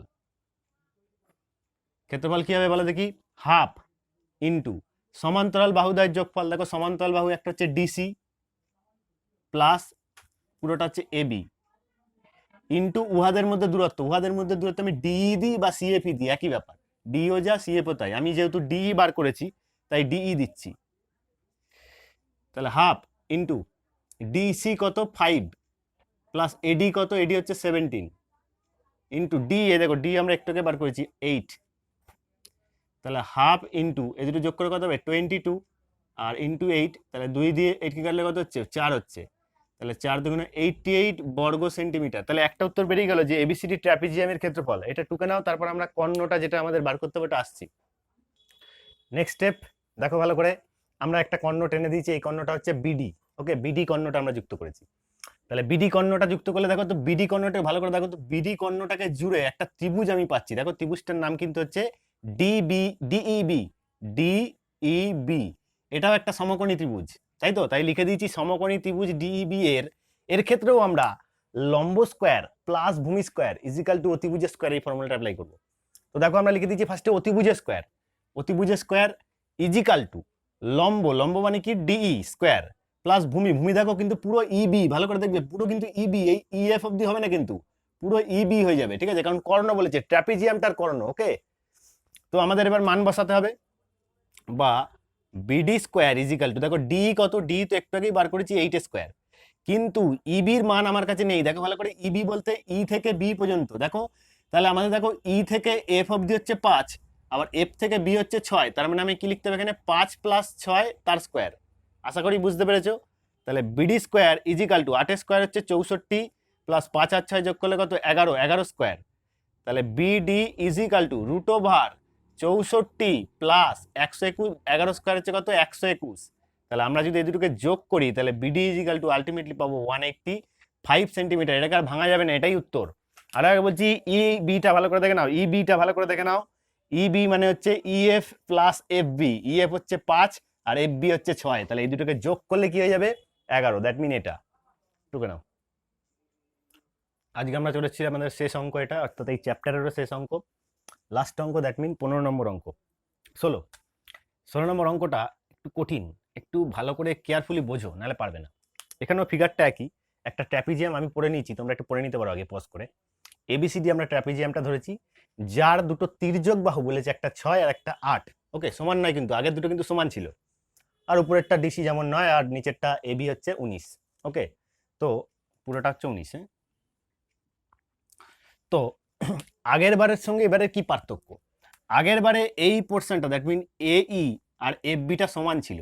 ক্ষেত্রফল কি হবে বলো দেখি? হাফ ইন্টু সমান্তরাল বাহুদ্বয়ের যোগফল। দেখো সমান্তরাল বাহু একটা হচ্ছে DC প্লাস পুরোটা হচ্ছে AB ইন্টু উহাদের মধ্যে দূরত্ব। উহাদের মধ্যে দূরত্ব আমি DE দিই বা CF দিই, একই ব্যাপার। DO যা CF তাই। আমি যেহেতু DE বার করেছি তাই DE দিচ্ছি। তাহলে হাফ ইন্টু DC কত? 5 প্লাস AD কত? AD হচ্ছে 17 ইন্টু D, এ দেখো D আমরা একটুকে বার করেছি 8। তাহলে হাফ ইন্টু এ দুটো যোগ করে কত হবে? 22, আর ইন্টু 8, তাহলে 2 দিয়ে 8 কে কাটলে কত হচ্ছে? 4 হচ্ছে। তাহলে 4 দুগুণে 88 বর্গ সেন্টিমিটার। তাহলে একটা উত্তর বেরিয়ে গেল যে ABCD ট্র্যাপিজিয়ামের ক্ষেত্রফল। এটা টুকে নাও, তারপর আমরা কর্ণটা যেটা আমাদের বার করতে হবে ওটা আসছি। নেক্সট স্টেপ দেখো ভালো করে, আমরা একটা কর্ণ টেনে দিয়েছি, এই কর্ণটা হচ্ছে BD। ওকে, BD কর্ণটা আমরা যুক্ত করেছি। তাহলে BD কর্ণটা যুক্ত করলে দেখো তো, BD কর্ণটাকে ভালো করে দেখো তো, BD কর্ণটাকে জুড়ে একটা ত্রিভুজ আমি পাচ্ছি। দেখো ত্রিভুজটার নাম কিন্তু হচ্ছে DEB। এটাও একটা সমকোণী ত্রিভুজ, তাই তো? তাই লিখে দিয়েছি সমকোণী ত্রিভুজ DEB এর ক্ষেত্রেও আমরা লম্ব স্কোয়ার প্লাস ভূমি স্কোয়ার ইজিক্যাল টু অতিভুজের স্কোয়ার, এই ফর্মুলাটা অ্যাপ্লাই করবো। তো দেখো আমরা লিখে দিয়েছি ফার্স্টে অতিভুজের স্কোয়ার। অতিভুজের স্কোয়ার ইজিক্যাল টু লম্ব, লম্ব মানে কি? DE স্কোয়ার প্লাস ভূমি, ভূমি দেখো কিন্তু পুরো EB, ভালো করে দেখবে পুরো কিন্তু EB, এই EF অব্দি হবে না কিন্তু, পুরো EB হয়ে যাবে, ঠিক আছে? কারণ কর্ণ বলেছে, ট্র্যাপিজিয়ামটার কর্ণ। ওকে, তো আমাদের এবার মান বসাতে হবে, বা BD স্কোয়ার ইজিক্যাল টু, দেখো D কত? D তো একটু আগেই বার করেছি 8 স্কোয়ার, কিন্তু EBর মান আমার কাছে নেই। দেখো ভালো করে, EB বলতে E থেকে B পর্যন্ত। দেখো তাহলে আমাদের দেখো E থেকে F অব্দি হচ্ছে 5, আবার F থেকে B হচ্ছে 6, তার মানে আমি কি লিখতে হবে এখানে? 5 + 6 তার স্কোয়ার। আশা করি বুঝতে পেরেছো। তাহলে BD square equal to 8 square হচ্ছে 64 প্লাস 5 আর 6 যোগ করলে কত? 11 স্কোয়ার। তাহলে BD equal to √64 plus 121, 11 square হচ্ছে কত? 121। তাহলে আমরা যদি এই দুটোকে যোগ করি তাহলে BD ইজিক্যাল টু আলটিমেটলি পাবো 185 সেন্টিমিটার। এটাকে আর ভাঙা যাবে না, এটাই উত্তর। আর আগে বলছি EBটা ভালো করে দেখে নাও, EBটা ভালো করে দেখে নাও। EB মানে হচ্ছে EF প্লাস FB। EF হচ্ছে 5 আর FB হচ্ছে 6, তাহলে এই দুটোকে যোগ করলে কি হয়ে যাবে? 11। দ্যাট মিন এটা টুকে নাও। আজকে আমরা চলে এসেছি আমাদের শেষ অঙ্ক, এটা অর্থাৎ এই চ্যাপ্টারেরও শেষ অঙ্ক, লাস্ট অঙ্ক, দ্যাট মিন 15 নম্বর অঙ্ক। 16 নম্বর অঙ্কটা একটু কঠিন, একটু ভালো করে কেয়ারফুলি বোঝো, নাহলে পারবে না। এখানেও ফিগারটা একই, একটা ট্র্যাপিজিয়াম আমি পড়ে নিয়েছি, তোমরা একটু পড়ে নিতে পারো আগে পজ করে। ABCD আমরা ট্র্যাপিজিয়ামটা ধরেছি, যার দুটো তির্যক বাহু বলেছে, একটা 6 আর একটা 8। ওকে, সমান নয় কিন্তু, আগের দুটো কিন্তু সমান ছিল, আর উপরেরটা DC যেমন 9 আর নিচেরটা AB হচ্ছে 19। ওকে, তো পুরোটা হচ্ছে 19। হ্যাঁ, তো আগের বারের সঙ্গে এবারে কি পার্থক্য? আগের বারে এই পোর্শনটা, দ্যাট মিন AE আর FBটা সমান ছিল।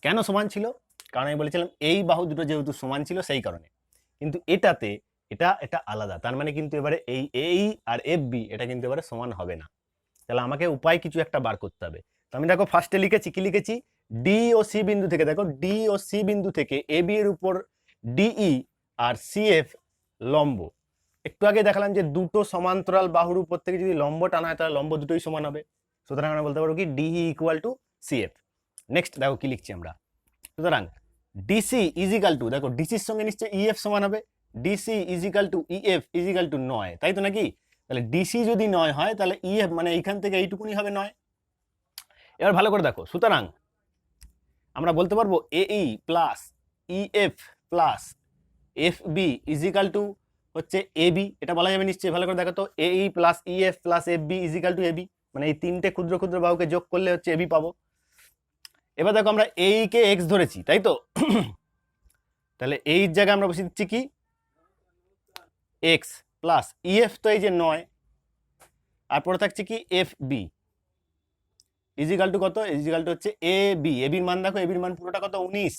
কেন সমান ছিল? কারণ আমি বলেছিলাম এই বাহু দুটো যেহেতু সমান ছিল সেই কারণে। কিন্তু এটাতে এটা আলাদা, তার মানে কিন্তু এবারে এই AE আর FB এটা কিন্তু এবারে সমান হবে না। তাহলে আমাকে উপায় কিছু একটা বার করতে হবে। তো আমি দেখো ফার্স্টে লিখেছি, কি লিখেছি? D ও C বিন্দু থেকে, দেখো D ও C বিন্দু থেকে AB এর উপর DE আর CF লম্ব। একটু আগে দেখালাম যে দুটো সমান্তরাল বাহুর উপর থেকে যদি লম্ব টানা হয় তাহলে লম্ব দুটোই সমান হবে। সুতরাং আমরা বলতে পারবো কি DE equal to CF. Next দেখো কি লিখছি আমরা। সুতরাং ডিসি ইজিক্যাল টু, দেখো ডিসির সঙ্গে নিশ্চয়ই ইএফ সমান হবে, DC equal to EF equal to 9, তাই তো নাকি? তাহলে ডিসি যদি 9 হয় তাহলে ইএফ মানে এইখান থেকে এইটুকুনি হবে 9। এবার ভালো করে দেখো, সুতরাং আমরা বলতে পারবো এই plus EF plus F B equal to হচ্ছে এবি, এটা বলা যাবে নিশ্চয়ই। ভালো করে দেখো তো, এই plus EF plus F B equal to AB, মানে এই তিনটে ক্ষুদ্র ক্ষুদ্র বাহুকে যোগ করলে হচ্ছে এবি পাবো। এবার দেখো আমরা এই কে এক্স ধরেছি, তাই তো? তাহলে এই জায়গায় আমরা বসে দিচ্ছি কি এক্স প্লাস ইএফ, তো এই যে 9, আর পরে থাকছে কি এফ বি ইজিক্যাল টু কত, ইজিক্যাল টু হচ্ছে এ বি। এবির মান দেখো, এবির মান পুরোটা কত 19।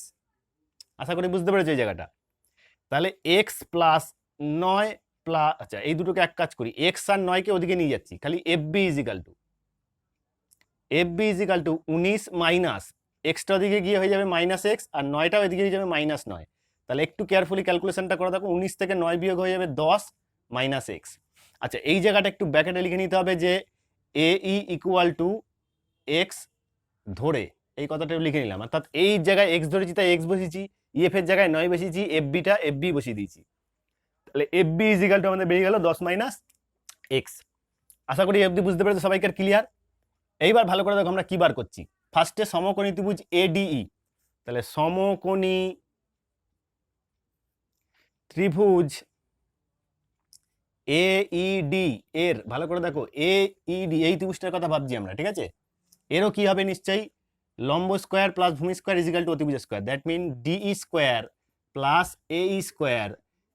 আশা করি বুঝতে পেরেছো এই জায়গাটা। তাহলে এক্স প্লাস 9 প্লাস, আচ্ছা এই দুটোকে এক কাজ করি, এক্স আর 9কে ওদিকে নিয়ে যাচ্ছি, খালি F B equal to 19 minus এক্সটা ওদিকে গিয়ে হয়ে যাবে মাইনাস এক্স, আর 9টা ওইদিকে হয়ে যাবে -9। তাহলে একটু কেয়ারফুলি ক্যালকুলেশনটা করে দেখো, 19 থেকে 9 বিয়োগ হয়ে যাবে 10 মাইনাস এক্স। আচ্ছা এই জায়গাটা একটু ব্র্যাকেটে লিখে নিতে হবে যে এ ই ইকুয়াল টু এক্স ধরে এই কথাটা লিখে নিলাম, অর্থাৎ এই জায়গায় এক্স ধরেছি তাই এক্স বসিয়েছি, ইএফ এর জায়গায় 9 বসিয়েছি, এফ বিটা এফ বি বসিয়ে দিয়েছি। তাহলে এফ বি ইজিক্যাল টু আমাদের বেরিয়ে গেল 10 মাইনাস এক্স। আশা করি এফ বি বুঝতে পেরেছো সবাইকার ক্লিয়ার। এইবার ভালো করে দেখো আমরা কি বার করছি। ফার্স্টে সমকোণী ত্রিভুজ এডিই, তাহলে সমকোণী ত্রিভুজ এইডি এর, ভালো করে দেখো এইডি এই ত্রিভুজটার কথা ভাবছি আমরা, ঠিক আছে? এরও কি হবে নিশ্চয়ই লম্ব স্কোয়ার প্লাস ভূমি স্কোয়ার ইজিক্যাল টু অতিভুজ square, that mean DE square plus এই স্কোয়ার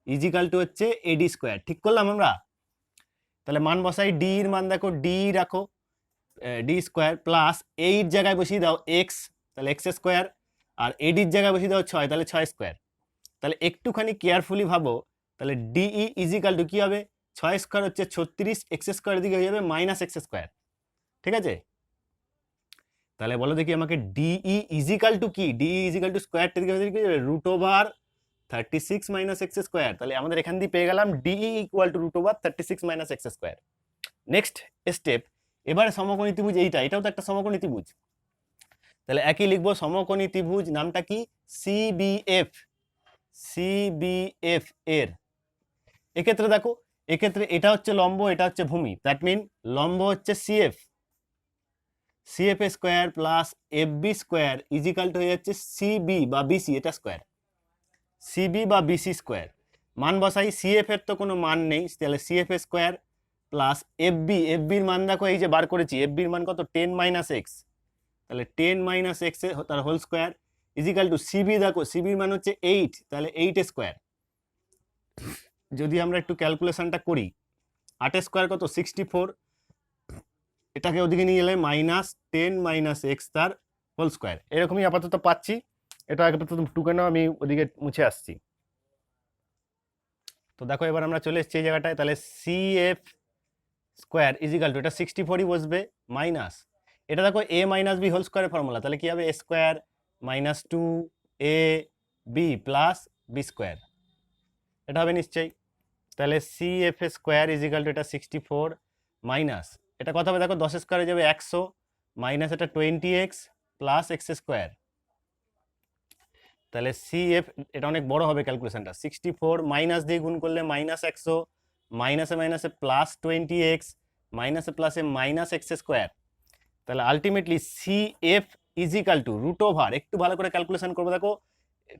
ইজিক্যাল টু হচ্ছে এডি স্কোয়ার। ঠিক করলাম আমরা? তাহলে মান বসাই, ডি এর মান দেখো ডি রাখো ডি স্কোয়ার প্লাস এইট জায়গায় বসিয়ে দাও এক্স, তাহলে এক্স স্কোয়ার, আর এডির জায়গায় বসিয়ে দাও 6, তাহলে 6 স্কোয়ার। তাহলে একটুখানি কেয়ারফুলি ভাবো, তাহলে ডিই ইজিক্যাল টু কি হবে, 6 স্কোয়ার হচ্ছে 36, এক্স স্কোয়ারের দিকে হয়ে যাবে মাইনাস এক্স স্কোয়ার, ঠিক আছে? তাহলে বলো দেখি আমাকে ডিই ইজিক্যাল টু কি, ডিই ইজিক্যাল টু স্কোয়ারটা দিকে হয়ে যাবে root over 36 minus x square. তাহলে আমাদের এখান দিয়ে পেয়ে গেলাম DE equal to root over 36 minus x square. Next step, এবারে সমকোণী ত্রিভুজ এটাও তো একটা সমকোণী ত্রিভুজ, তাহলে একই লিখবো সমকোণী ত্রিভুজ, নামটা কি সিবিএফ। সিবিএফ এর এক্ষেত্রে দেখো, এক্ষেত্রে এটা হচ্ছে লম্ব, এটা হচ্ছে ভূমি, দ্যাট মিন লম্ব হচ্ছে CF, CF square plus F B square equal to হয়ে যাচ্ছে সিবি বা বিসি, এটা স্কোয়ার, সিবি বা বিসি স্কোয়ার। মান বসাই, সিএফ এর তো কোনো মান নেই, তাহলে সিএফ স্কোয়ার প্লাস এফ বির মান দেখো এই যে বার করেছি, এফ বির মান কত 10 মাইনাস এক্স, তাহলে 10 মাইনাস এক্স তার whole square equal to CB, দেখো সিবির মান হচ্ছে 8, তাহলে 8 স্কোয়ার। যদি আমরা একটু ক্যালকুলেশনটা করি, 8 স্কোয়ার কত 64, এটাকে ওদিকে নিয়ে গেলে -10 মাইনাস এক্স তার হোল স্কোয়ার, এরকমই আপাতত পাচ্ছি। এটা আপাতত টুকে নাও, আমি ওদিকে মুছে আসছি। তো দেখো এবার আমরা চলে এসেছি এই জায়গাটায়, তাহলে সিএফ স্কোয়ার ইজিক্যাল টু, এটা 64ই বসবে মাইনাস, এটা দেখো এ মাইনাস বি হোল স্কোয়ারের ফর্মুলা, তাহলে কি হবে এ square minus 2 A B plus B square, এটা হবে নিশ্চয়ই। তাহলে সিএফ স্কোয়ার ইজিক্যাল টু এটা 64 মাইনাস, এটা কত হবে দেখো 10 স্কোয়ারে যাবে 100 মাইনাস এটা 20x প্লাস এক্স স্কোয়ার, তাহলে সিএফ এটা অনেক বড় হবে ক্যালকুলেশনটা, 64 মাইনাস দিয়ে গুণ করলে -100 মাইনাসে মাইনাসে প্লাস 20x মাইনাসে প্লাসে মাইনাস এক্স স্কোয়ার, তাহলে ultimately CF equal to root over, একটু ভালো করে ক্যালকুলেশন করবো দেখো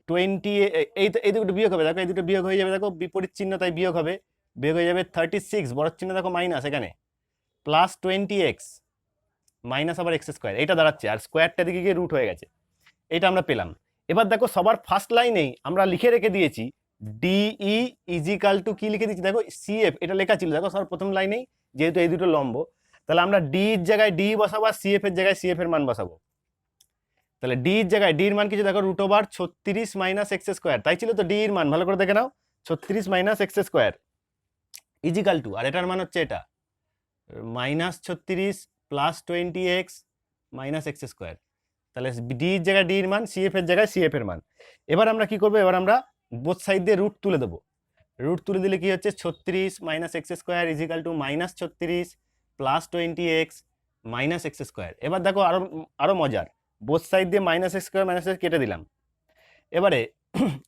20, এই দুটো বিয়োগ হবে দেখো, এই দুটো বিয়োগ হয়ে যাবে দেখো, বিপরীত চিহ্ন তাই বিয়োগ হবে, বিয়োগ হয়ে যাবে 36, বড় চিহ্ন দেখো মাইনাস এখানে, প্লাস 20x মাইনাস আবার এক্স স্কোয়ার, এটা দাঁড়াচ্ছে, আর স্কোয়ারটা দিকে গিয়ে রুট হয়ে গেছে, এটা আমরা পেলাম। এবার দেখো সবার ফার্স্ট লাইনেই আমরা লিখে রেখে দিয়েছি ডিই ইজিক্যাল টু কি লিখে দিচ্ছি দেখো সিএফ, এটা লেখা ছিল দেখো সবার প্রথম লাইনেই, যেহেতু এই দুটো লম্ব, তাহলে আমরা ডি এর জায়গায় ডি বসাবো আর সিএফ এর জায়গায় সিএফ এর মান বসাবো। তাহলে ডি এর জায়গায় ডি এর মান কিছু দেখো root over 36 minus x square, তাই ছিল তো ডি এর মান, ভালো করে দেখে নাও 36 minus x square equal to, আর এটার মান হচ্ছে এটা -36 plus 20x minus x square, তাহলে ডি এর জায়গায় ডি এর মান, সিএফ এর জায়গায় সিএফ এর মান। এবার আমরা কি করবো, এবার আমরা বোথ সাইড দিয়ে রুট তুলে দেবো, রুট তুলে দিলে কি হচ্ছে 36 minus x square equal to -36 plus 20x minus x square. এবার দেখো আরো আরো মজার, বোথ সাইড দিয়ে মাইনাস এক্স স্কোয়ার মাইনাস কেটে দিলাম। এবারে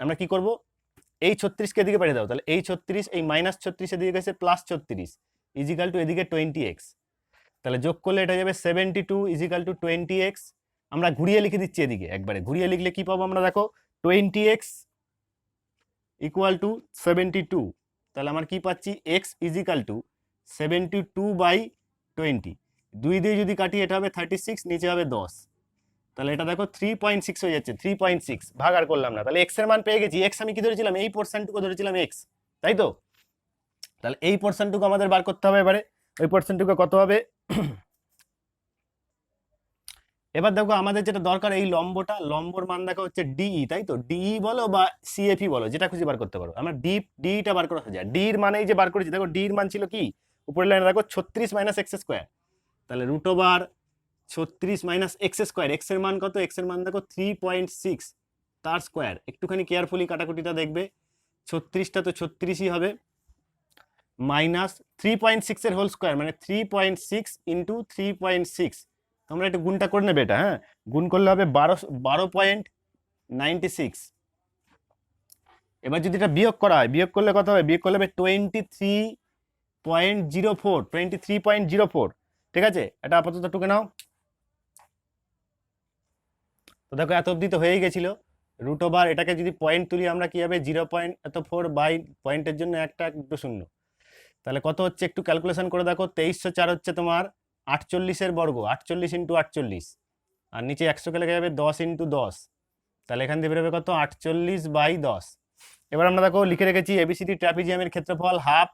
আমরা কি করব, এই 36কে এদিকে পাঠিয়ে দাও, তাহলে এই 36 এই মাইনাস 36 এদিকে গেছে প্লাস 36 ইজিক্যাল টু এদিকে 20x, তাহলে যোগ করলে এটা যাবে 72 ইজিক্যাল টু 20x। আমরা ঘুরিয়ে লিখে দিচ্ছি এদিকে, একবারে ঘুরিয়ে লিখলে কি পাবো আমরা দেখো, 20x ইকুয়াল টু 72, তাহলে আমার কি পাচ্ছি x ইজিক্যাল টু 72/20, 2 দিয়ে যদি কাটি এটা হবে 36, নিচে হবে 10, তাহলে এটা দেখো 3.6 হয়ে যাচ্ছে, 3.6 ভাগ আর করলাম না, তাহলে এক্স এর মান পেয়ে গেছি। এক্স আমি কি ধরেছিলাম, এই পোর্শনটুকু ধরেছিলাম এক্স, তাই তো? তাহলে এই পোর্শনটুকু আমাদের বার করতে হবে। এবারে ওই পোর্শনটুকু কত হবে, এবার দেখো আমাদের যেটা দরকার এই লম্বটা, লম্বর মান দেখো হচ্ছে ডিই, তাই তো? ডিই বলো বা সিএফই বলো, যেটা খুশি বার করতে পারো। আমরা ডিটা বার করা যায়, ডির মানে এই যে বার করেছি দেখো, ডির মান ছিল কি উপরের লাইনে দেখো 36 মাইনাস এক্স স্কোয়ার, তাহলে root over 36 minus x square, x এর মান কত, এক্স এর মান দেখো 3.6 তার স্কোয়ার, একটুখানি কেয়ারফুলি কাটাকুটিটা দেখবে, 36টা তো 36ই হবে, মাইনাস 3.6 এর হোল স্কোয়ার মানে 3.6 ইন্টু 3.6, তোমরা একটু গুণটা করে নেবে এটা, হ্যাঁ গুণ করলে হবে 12.96। এবার যদি এটা বিয়োগ করা হয়, বিয়োগ করলে কত হবে, বিয়োগ করলে হবে 23.04, ঠিক আছে? এটা আপাতত টুকে নাও। তো দেখো এত অবধি তো হয়েই গেছিল, রুট ওভার এটাকে যদি পয়েন্ট তুলি আমরা কি হবে 0.4 বাই পয়েন্টের জন্য একটা 2 শূন্য, তাহলে কত হচ্ছে একটু ক্যালকুলেশন করে দেখো, 2304 হচ্ছে তোমার 48-এর বর্গ, 48 ইন্টু 48, আর নিচে 100কে লেগে যাবে 10 ইন্টু 10, তাহলে এখান থেকে বেরোবে কত 48/10। এবার আমরা দেখো লিখে রেখেছি এবিসিডি ট্র্যাপিজিয়ামের ক্ষেত্রফল হাফ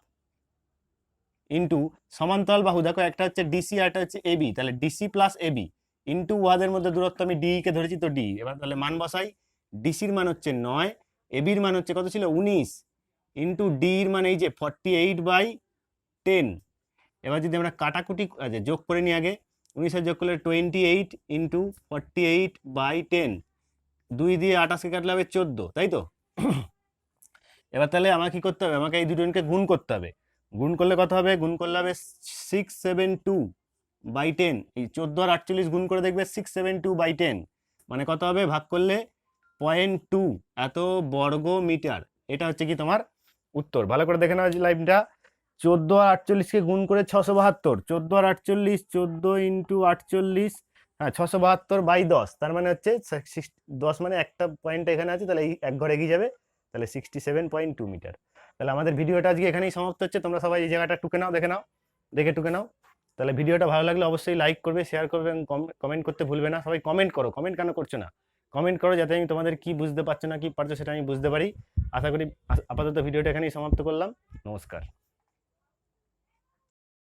ইন্টু সমান্তরাল বাহু, দেখো একটা হচ্ছে ডিসি আর একটা হচ্ছে এবি, তাহলে ডিসি প্লাস এবি ইন্টু উহাদের মধ্যে দূরত্ব আমি ডি কে ধরেছি, তো ডি। এবার তাহলে মান বসাই, ডিসির মান হচ্ছে 9, এবির মান হচ্ছে কত ছিল 19, ইন্টু ডির মান এই যে 48/10। এবার যদি আমরা কাটাকুটি যোগ করে নিই আগে, 19 যোগ করলে 28 ইন্টু 48/10, 2 দিয়ে 28কে কাটলে হবে 14, তাই তো? এবার তাহলে আমাকে কি করতে হবে, আমাকে এই দুজনকে গুণ করতে হবে, গুণ করলে কত হবে, গুণ করলে হবে 672/10, এই 14 আর 48 গুণ করে দেখবে 672/10 মানে কত হবে, ভাগ করলে 0.2 এত বর্গ মিটার। এটা হচ্ছে কি তোমার উত্তর। ভালো করে দেখে নাও লাইনটা, 14 আর 48কে গুণ করে 672, 14 আর 48, 14 ইন্টু 48, হ্যাঁ 672/10, তার মানে হচ্ছে 10 মানে একটা পয়েন্ট এখানে আছে, তাহলে এই এক ঘর এগিয়ে যাবে, তাহলে 67.2 মিটার। তাহলে আমাদের ভিডিওটা আজকে এখানেই সমাপ্ত হচ্ছে, তোমরা সবাই এই জায়গাটা টুকে নাও, দেখে নাও, দেখে টুকে নাও। তাহলে ভিডিওটা ভালো লাগলে অবশ্যই লাইক করবে, শেয়ার করবে এবং কমেন্ট করতে ভুলবে না। সবাই কমেন্ট করো, কমেন্ট কেন করছো না, কমেন্ট করো যাতে আমি তোমাদের কি বুঝতে পারছো না কি পারছো সেটা আমি বুঝতে পারি। আশা করি আপাতত ভিডিওটা এখানেই সমাপ্ত করলাম, নমস্কার।